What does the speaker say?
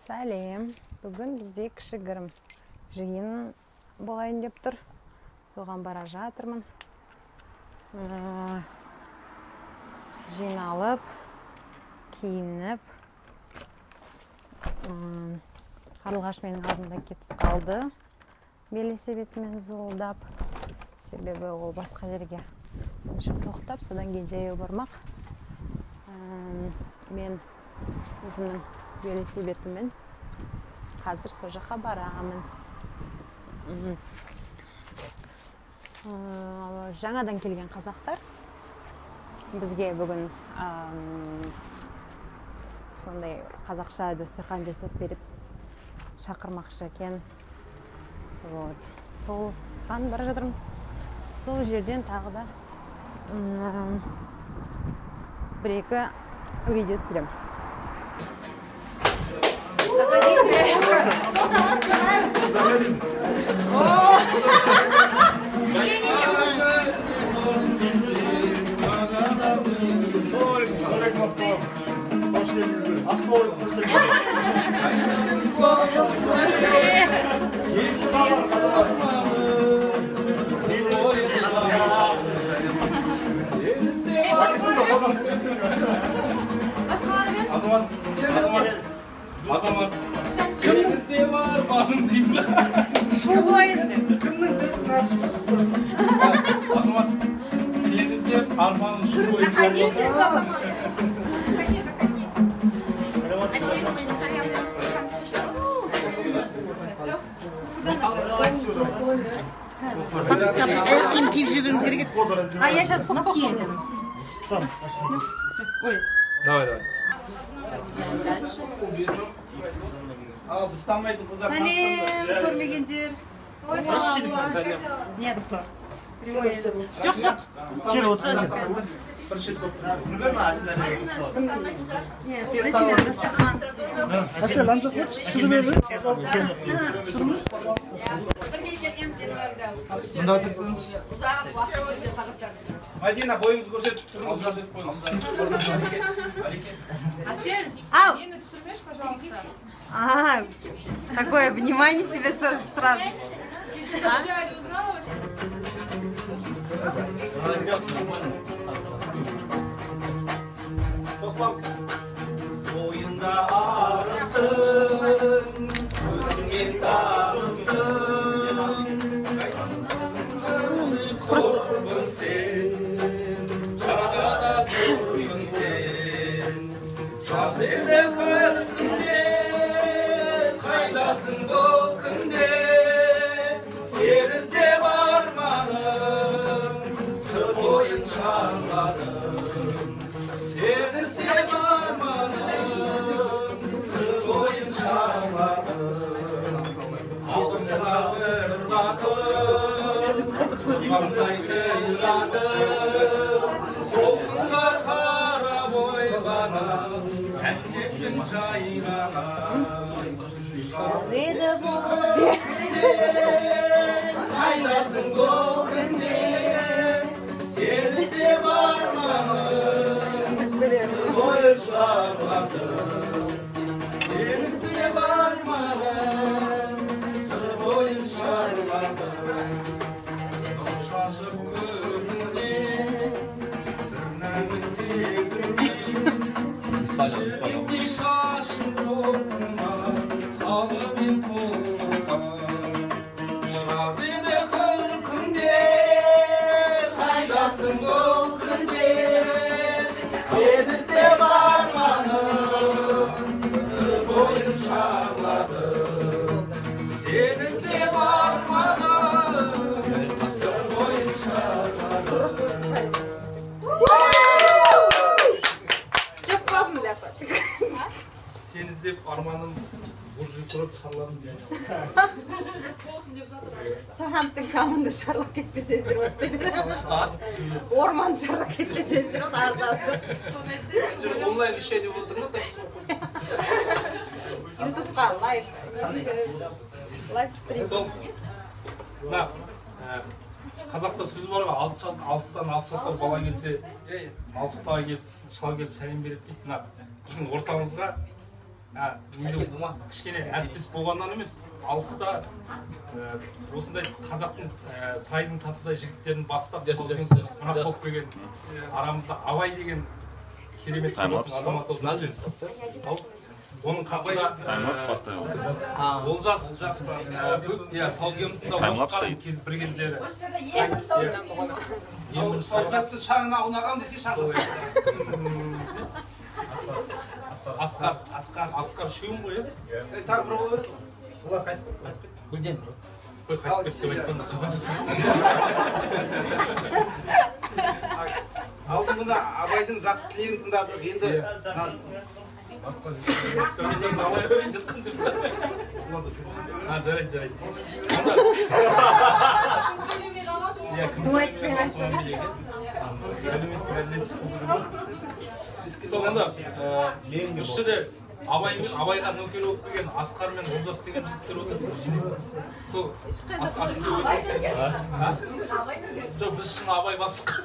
Сәлем. Бүгін бізде кішігірім жиын болайын деп тұр. Соған бара жатырмын. Жиналып, киініп. Қарлығаш менің алдымда кетіп қалды. Белесе бетімен зуылдап. Себебі ол басқа жерге тоқтап, содан кейін жаяу бармақ. Мен өзімнің белесе бетімен қазір сол жаққа барамын. Жаңадан келген қазақтар бізге бүгін сондай қазақша дастархан жасап беріп шақырмақшы екен. Солған бара жатырмыз. Сол жерден тағы да бір-екі видео түсірем. Hoş geldiniz. Aslı olun. Hoş geldiniz. Azamat. Seninizde var mı diyeyim ben. Kimden dedin aşkım? Azamat. Seninizde armağan şu boyunca. Заходите, Azamat. Аяқ киім киіп жүргеніңіз керек еді. А я сейчас носки едем. Ой. Давай. Aa, İstanbul'da kızlar Сәлем, көрмегендер. Не, жоқ. Gel otur. Asıl ancak hiç sürü verir. Sürümüz. Bunda otursanız. Madina boyunuzu gösterip durunuz. Асель, Ау. Нину түсірмеш, пожалуйста. Ага, такое внимание себе сразу. Ты сейчас случайно узнала? Toslamsın. Boyunda ağrıstın, özümden tanıstın. Korkun sen, şarada korkun sen. Şazede kalbinde, kaydasın volkinde. Senizde varmanın, sır boyun şarladım. Senizde varmanın, sır boyun şarladım. Aldım cenabır batım, imamday kıyladım. Dolkunlar kara boylanım, encepkin çaylanım. Zeyde bu. Kaynasın golkünde, senizde varmanın, sır boyun şarladım. Senizde varmanın, sır boyun şarladım. Şaşıp gözünde, bir nazik sezimde. Şimdi şaşıp okuma, kalbim koluma. Şazide halkınde, kaydasın golkünde. Senizde varmanın, sır boyun şarladım. Senizde varmanın, sır boyun şarladım. Çok fazla laf. Senizde armağanın burcu sorup çalalım diye. Сағанттың камында шарлап кетпесеңіздер болады деді. Орман шарлап кетпесеңіздер болады ардасы. Онлайн işe olduğunda запись Ютубқа лайв стрим. Мына қазақта сөз бар ғой, алыстан алты жасар бала келсе, 60-тағы келіп, шал келіп сәлем береді дейді. Мына біздің ортамызға кішкене әріптес болғаннан емес, алыста осындай қазақтың сайдың тасыдай жігіттерін бастап қонақ болып келген арамызда Абай деген керемет азамат болды. Оның қасында Олжас Саудгемовтың да оқыған бір кездері. Сауқатты шағына аунаған десе шағын. Асқар үшеуін ғой, Тағы бір olur. Олар қайтып Гүлден қой қайтып кетті деп айтқан. Алдыңғыда Абайдың жақсы тілегін тыңдадық. Енді жарайды. Соңында үш жерде Абайға нөкер болып келген Асқар мен Олжас деген жігіттер отыр. Сол Асқар жоқ, біз шын Абай бастық.